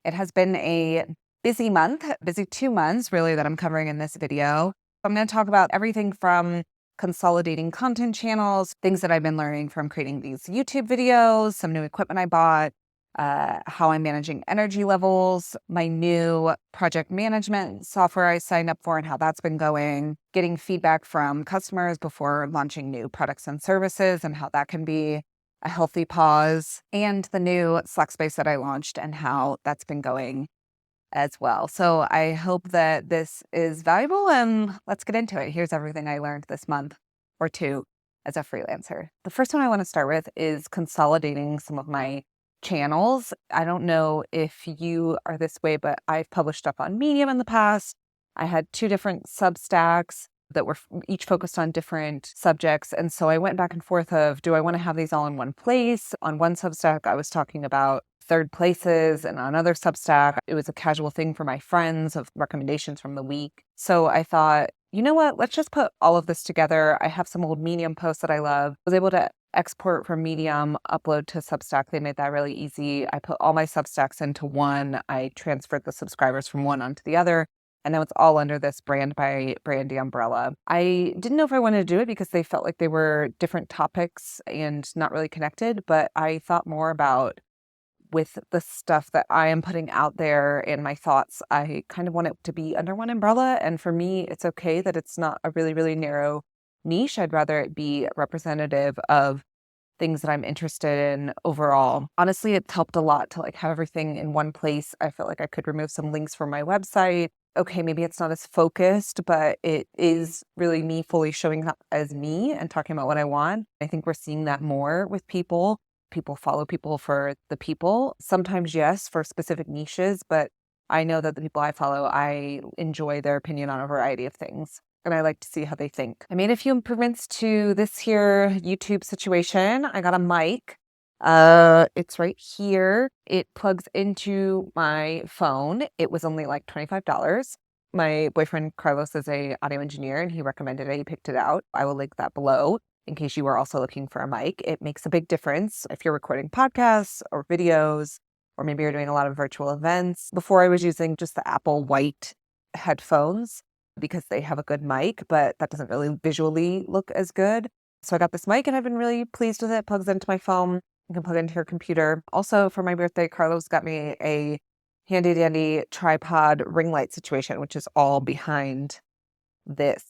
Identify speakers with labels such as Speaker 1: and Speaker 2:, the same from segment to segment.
Speaker 1: It has been a busy month, busy 2 months really that I'm covering in this video. I'm going to talk about everything from consolidating content channels, things that I've been learning from creating these YouTube videos, some new equipment I bought, how I'm managing energy levels, my new project management software I signed up for and how that's been going, getting feedback from customers before launching new products and services and how that can be a healthy pause, and the new Slack space that I launched and how that's been going as well. So I hope that this is valuable and let's get into it. Here's everything I learned this month or two as a freelancer. The first one I want to start with is consolidating some of my channels. I don't know if you are this way, but I've published stuff on Medium in the past. I had 2 different Substacks that were each focused on different subjects. And so I went back and forth of, do I want to have these all in one place? On one Substack, I was talking about third places, and on another Substack, it was a casual thing for my friends of recommendations from the week. So I thought, you know what, let's just put all of this together. I have some old Medium posts that I love. I was able to export from Medium, upload to Substack. They made that really easy. I put all my Substacks into one. I transferred the subscribers from one onto the other. And now it's all under this brand by Brandy umbrella. I didn't know if I wanted to do it because they felt like they were different topics and not really connected, but I thought more about with the stuff that I am putting out there and my thoughts, I kind of want it to be under one umbrella. And for me, it's okay that it's not a really, really narrow niche. I'd rather it be representative of things that I'm interested in overall. Honestly, it's helped a lot to have everything in one place. I felt like I could remove some links from my website. Okay, maybe it's not as focused, but it is really me fully showing up as me and talking about what I want. I think we're seeing that more with people. People follow people for the people. Sometimes, yes, for specific niches, but I know that the people I follow, I enjoy their opinion on a variety of things. And I like to see how they think. I made a few improvements to this here YouTube situation. I got a mic. It's right here. It plugs into my phone. It was only like $25. My boyfriend Carlos is a audio engineer and he recommended it. He picked it out. I will link that below in case you are also looking for a mic. It makes a big difference if you're recording podcasts or videos, or maybe you're doing a lot of virtual events. Before I was using just the Apple white headphones because they have a good mic, but that doesn't really visually look as good. So I got this mic and I've been really pleased with it. It plugs into my phone. You can plug it into your computer. Also, for my birthday, Carlos got me a handy dandy tripod ring light situation, which is all behind this.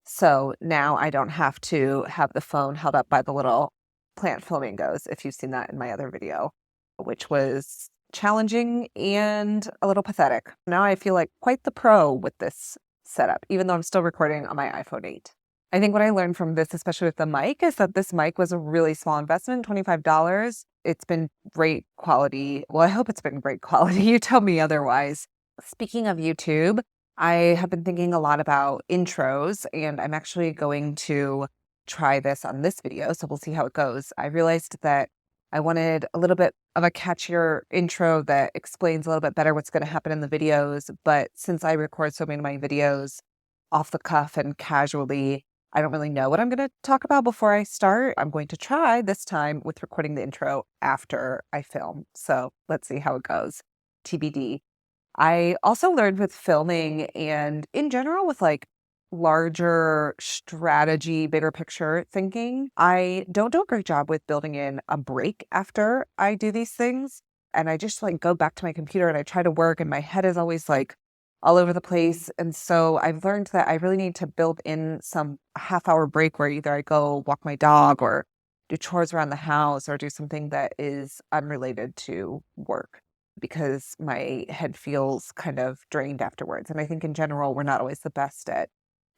Speaker 1: So now I don't have to have the phone held up by the little plant flamingos, if you've seen that in my other video, which was challenging and a little pathetic. Now I feel like quite the pro with this setup, even though I'm still recording on my iPhone 8. I think what I learned from this, especially with the mic, is that this mic was a really small investment, $25. It's been great quality. Well, I hope it's been great quality. You tell me otherwise. Speaking of YouTube, I have been thinking a lot about intros, and I'm actually going to try this on this video, so we'll see how it goes. I realized that I wanted a little bit of a catchier intro that explains a little bit better what's going to happen in the videos, but since I record so many of my videos off the cuff and casually, I don't really know what I'm going to talk about before I start. I'm going to try this time with recording the intro after I film, so let's see how it goes. TBD. I also learned with filming and in general with larger strategy, bigger picture thinking, I don't do a great job with building in a break after I do these things. And I just go back to my computer and I try to work and my head is always all over the place. And so I've learned that I really need to build in some half-hour break where either I go walk my dog or do chores around the house or do something that is unrelated to work, because my head feels kind of drained afterwards. And I think in general, we're not always the best at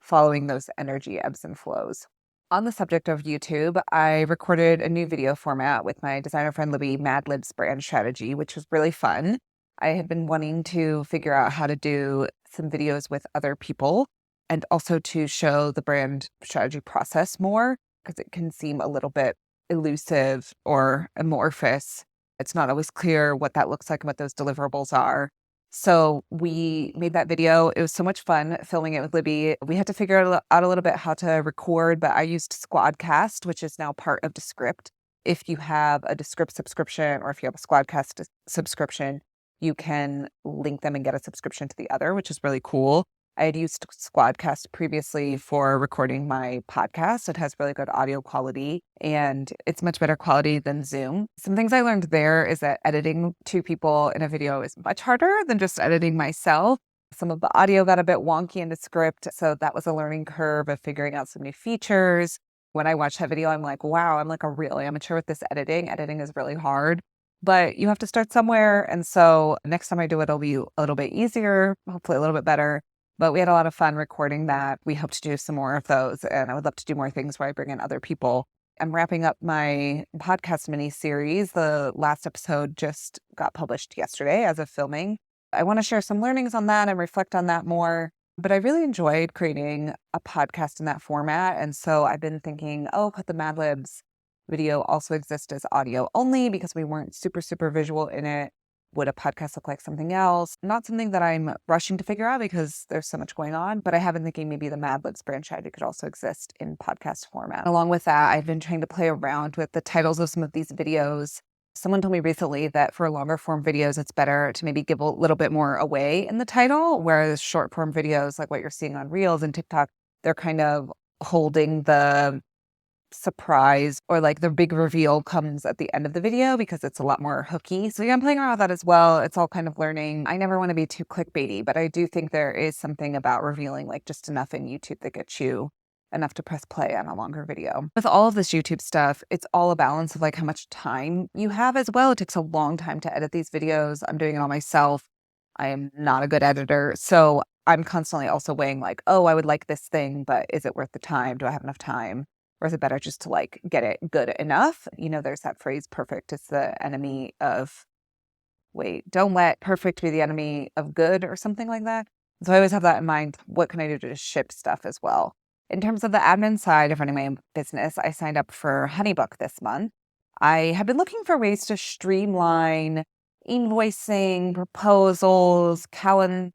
Speaker 1: following those energy ebbs and flows. On the subject of YouTube, I recorded a new video format with my designer friend Libby, Mad Lib's brand strategy, which was really fun. I had been wanting to figure out how to do some videos with other people and also to show the brand strategy process more, because it can seem a little bit elusive or amorphous. It's not always clear what that looks like and what those deliverables are. So we made that video. It was so much fun filming it with Libby. We had to figure out a little bit how to record, but I used Squadcast, which is now part of Descript. If you have a Descript subscription or if you have a Squadcast subscription, you can link them and get a subscription to the other, which is really cool. I had used Squadcast previously for recording my podcast. It has really good audio quality and it's much better quality than Zoom. Some things I learned there is that editing two people in a video is much harder than just editing myself. Some of the audio got a bit wonky in the script, so that was a learning curve of figuring out some new features. When I watched that video, I'm like, wow, I'm like a real amateur with this editing. Editing is really hard, but you have to start somewhere. And so next time I do it, it'll be a little bit easier, hopefully a little bit better. But we had a lot of fun recording that. We hope to do some more of those. And I would love to do more things where I bring in other people. I'm wrapping up my podcast mini series. The last episode just got published yesterday as of filming. I want to share some learnings on that and reflect on that more. But I really enjoyed creating a podcast in that format. And so I've been thinking, could the Mad Libs video also exist as audio only because we weren't super visual in it? Would a podcast look like something else? Not something that I'm rushing to figure out because there's so much going on, but I have been thinking maybe the Mad Libs brand strategy could also exist in podcast format. Along with that, I've been trying to play around with the titles of some of these videos. Someone told me recently that for longer form videos, it's better to maybe give a little bit more away in the title, whereas short form videos, like what you're seeing on Reels and TikTok, they're kind of holding the surprise or like the big reveal comes at the end of the video because it's a lot more hooky. So yeah, I'm playing around with that as well. It's all kind of learning. I never want to be too clickbaity, but I do think there is something about revealing like just enough in YouTube that gets you enough to press play on a longer video. With all of this YouTube stuff, it's all a balance of like how much time you have as well. It takes a long time to edit these videos. I'm doing it all myself. I am not a good editor. So I'm constantly also weighing like, I would like this thing, but is it worth the time? Do I have enough time? Or is it better just to like get it good enough? You know, there's that phrase, perfect is the enemy of, don't let perfect be the enemy of good or something like that. So I always have that in mind. What can I do to ship stuff as well? In terms of the admin side of running my own business, I signed up for Honeybook this month. I have been looking for ways to streamline invoicing, proposals, calendar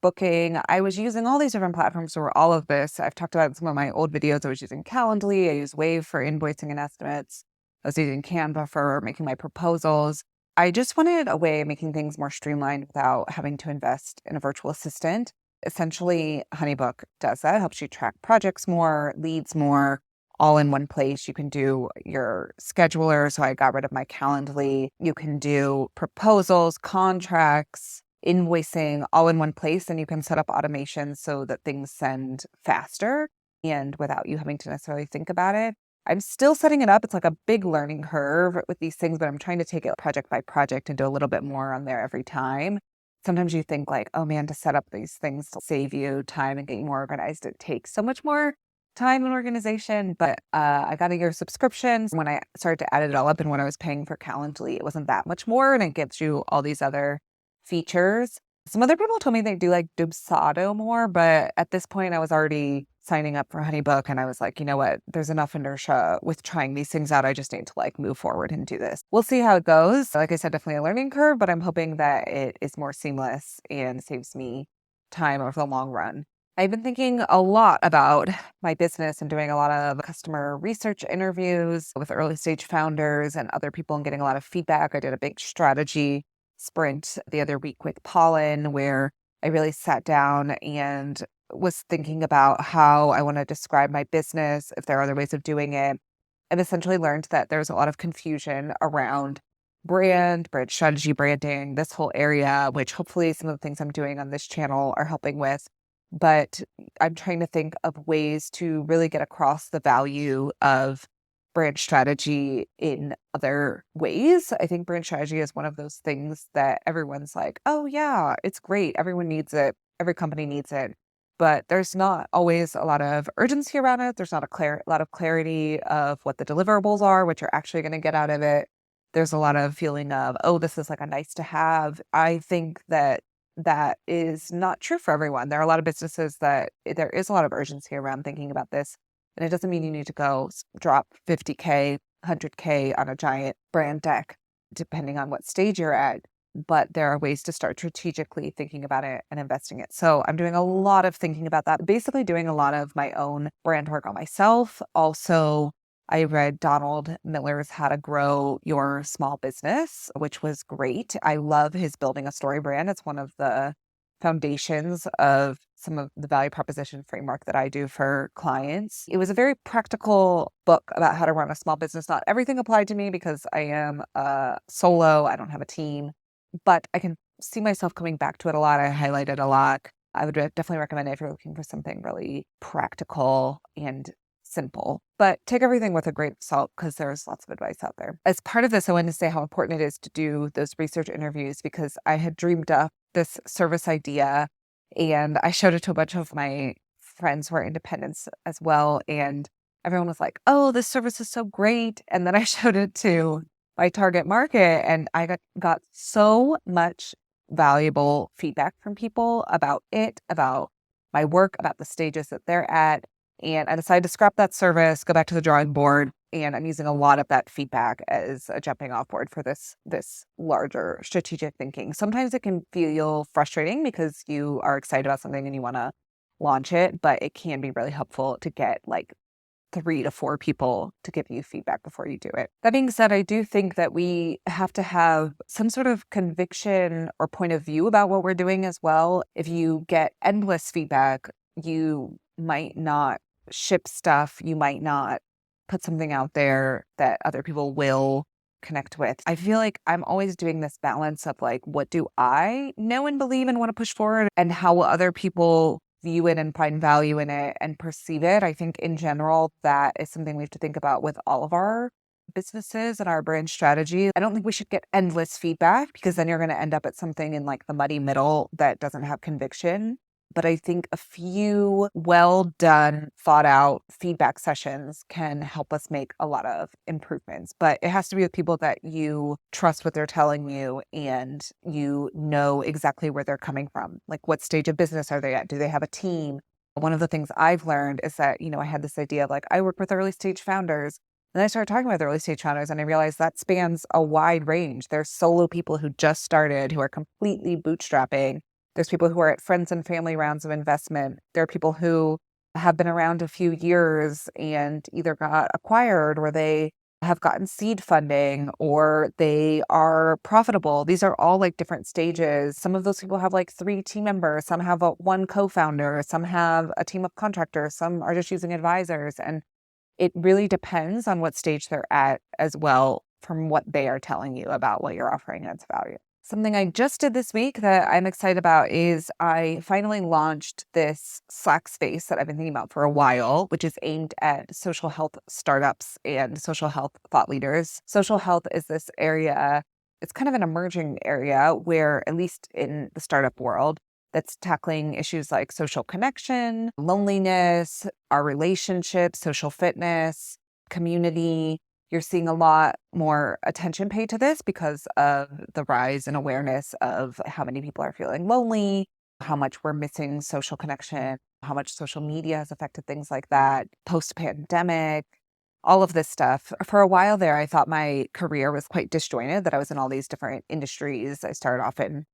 Speaker 1: booking. I was using all these different platforms for all of this. I've talked about in some of my old videos. I was using Calendly. I use Wave for invoicing and estimates. I was using Canva for making my proposals. I just wanted a way of making things more streamlined without having to invest in a virtual assistant. Essentially, Honeybook does that. Helps you track projects more, leads more, all in one place. You can do your scheduler. So I got rid of my Calendly. You can do proposals, contracts, invoicing all in one place, and you can set up automation so that things send faster and without you having to necessarily think about it. I'm still setting it up. It's like a big learning curve with these things, but I'm trying to take it project by project and do a little bit more on there every time. Sometimes you think like, oh man, to set up these things to save you time and get you more organized, it takes so much more time and organization. But I got a year subscription. When I started to add it all up and when I was paying for Calendly, it wasn't that much more, and it gives you all these other features. Some other people told me they do like Dubsado more, but at this point I was already signing up for Honeybook and I was like, you know what, there's enough inertia with trying these things out. I just need to like move forward and do this. We'll see how it goes. Like I said, definitely a learning curve, but I'm hoping that it is more seamless and saves me time over the long run. I've been thinking a lot about my business and doing a lot of customer research interviews with early stage founders and other people and getting a lot of feedback. I did a big strategy sprint the other week with Pollen where I really sat down and was thinking about how I want to describe my business, if there are other ways of doing it, and essentially learned that there's a lot of confusion around brand strategy, branding, this whole area, which hopefully some of the things I'm doing on this channel are helping with. But I'm trying to think of ways to really get across the value of brand strategy in other ways. I think brand strategy is one of those things that everyone's like, oh yeah, it's great. Everyone needs it. Every company needs it. But there's not always a lot of urgency around it. There's not a lot of clarity of what the deliverables are, what you're actually going to get out of it. There's a lot of feeling of, oh, this is like a nice to have. I think that is not true for everyone. There are a lot of businesses that there is a lot of urgency around thinking about this. And it doesn't mean you need to go drop 50K, 100K on a giant brand deck, depending on what stage you're at. But there are ways to start strategically thinking about it and investing it. So I'm doing a lot of thinking about that, basically doing a lot of my own brand work on myself. Also, I read Donald Miller's How to Grow Your Small Business, which was great. I love his Building a Story brand. It's one of the foundations of some of the value proposition framework that I do for clients. It was a very practical book about how to run a small business. Not everything applied to me because I am a solo, I don't have a team, but I can see myself coming back to it a lot. I highlight it a lot. I would definitely recommend it if you're looking for something really practical and simple, but take everything with a grain of salt because there's lots of advice out there. As part of this, I wanted to say how important it is to do those research interviews because I had dreamed up this service idea and I showed it to a bunch of my friends who are independents as well. And everyone was like, oh, this service is so great. And then I showed it to my target market and I got so much valuable feedback from people about it, about my work, about the stages that they're at. And I decided to scrap that service, go back to the drawing board, and I'm using a lot of that feedback as a jumping off board for this larger strategic thinking. Sometimes it can feel frustrating because you are excited about something and you want to launch it, but it can be really helpful to get like 3 to 4 people to give you feedback before you do it. That being said, I do think that we have to have some sort of conviction or point of view about what we're doing as well. If you get endless feedback, you might not ship stuff, you might not put something out there that other people will connect with. I feel like I'm always doing this balance of like, what do I know and believe and want to push forward, and how will other people view it and find value in it and perceive it. I think in general, that is something we have to think about with all of our businesses and our brand strategy. I don't think we should get endless feedback because then you're going to end up at something in like the muddy middle that doesn't have conviction. But I think a few well done, thought out feedback sessions can help us make a lot of improvements. But it has to be with people that you trust what they're telling you and you know exactly where they're coming from. Like, what stage of business are they at? Do they have a team? One of the things I've learned is that, I had this idea of like, I work with early stage founders. And then I started talking with early stage founders and I realized that spans a wide range. There's solo people who just started, who are completely bootstrapping. There's people who are at friends and family rounds of investment. There are people who have been around a few years and either got acquired or they have gotten seed funding or they are profitable. These are all like different stages. Some of those people have like 3 team members. Some have one co-founder. Some have a team of contractors. Some are just using advisors. And it really depends on what stage they're at as well from what they are telling you about what you're offering adds value. Something I just did this week that I'm excited about is I finally launched this Slack space that I've been thinking about for a while, which is aimed at social health startups and social health thought leaders. Social health is this area, it's kind of an emerging area where, at least in the startup world, that's tackling issues like social connection, loneliness, our relationships, social fitness, community. You're seeing a lot more attention paid to this because of the rise in awareness of how many people are feeling lonely, how much we're missing social connection, how much social media has affected things like that, post-pandemic, all of this stuff. For a while there, I thought my career was quite disjointed, that I was in all these different industries. I started off in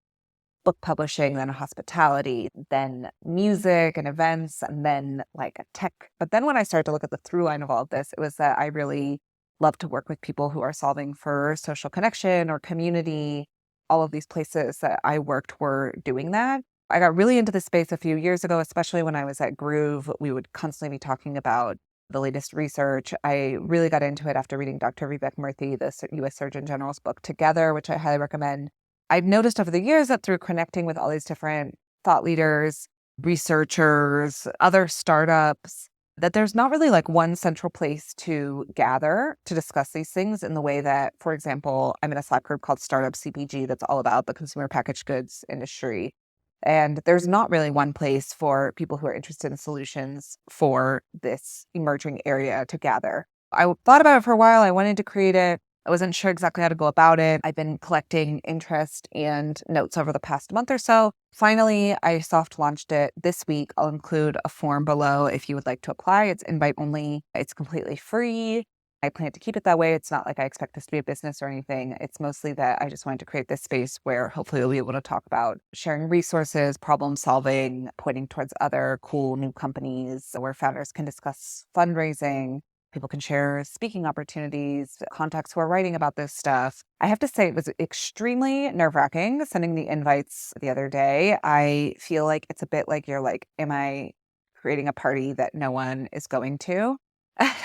Speaker 1: book publishing, then hospitality, then music and events, and then like a tech. But then when I started to look at the through line of all of this, it was that I really love to work with people who are solving for social connection or community. All of these places that I worked were doing that. I got really into this space a few years ago, especially when I was at Groove. We would constantly be talking about the latest research. I really got into it after reading Dr. Vivek Murthy, the U.S. Surgeon General's book Together, which I highly recommend. I've noticed over the years that through connecting with all these different thought leaders, researchers, other startups, that there's not really like one central place to gather to discuss these things in the way that, for example, I'm in a Slack group called Startup CPG that's all about the consumer packaged goods industry. And there's not really one place for people who are interested in solutions for this emerging area to gather. I thought about it for a while. I wanted to create it. I wasn't sure exactly how to go about it. I've been collecting interest and notes over the past month or so. Finally, I soft launched it this week. I'll include a form below if you would like to apply. It's invite only. It's completely free. I plan to keep it that way. It's not like I expect this to be a business or anything. It's mostly that I just wanted to create this space where hopefully we'll be able to talk about sharing resources, problem solving, pointing towards other cool new companies where founders can discuss fundraising, People can share speaking opportunities, contacts who are writing about this stuff. I have to say, it was extremely nerve-wracking sending the invites the other day. I feel like it's a bit like you're like, am I creating a party that no one is going to?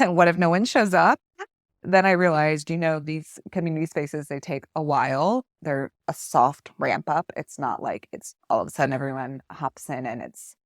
Speaker 1: What if no one shows up? Then I realized, these community spaces, they take a while. They're a soft ramp up. It's not like it's all of a sudden everyone hops in and it's,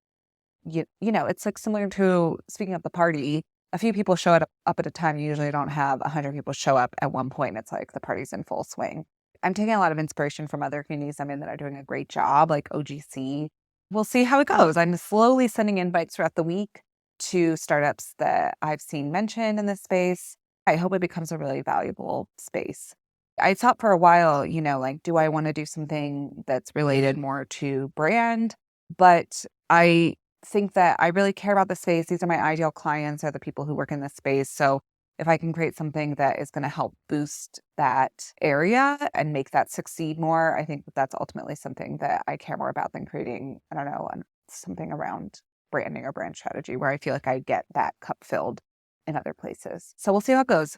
Speaker 1: it's like similar to speaking of the party. A few people show up at a time. You usually don't have 100 people show up at one point. It's like the party's in full swing. I'm taking a lot of inspiration from other communities I'm in that are doing a great job, like OGC. We'll see how it goes. I'm slowly sending invites throughout the week to startups that I've seen mentioned in this space. I hope it becomes a really valuable space. I thought for a while, like, do I want to do something that's related more to brand? But I think that I really care about the space. These are my ideal clients, are the people who work in this space. So if I can create something that is going to help boost that area and make that succeed more, I think that that's ultimately something that I care more about than creating, I don't know, something around branding or brand strategy where I feel like I get that cup filled in other places. So we'll see how it goes.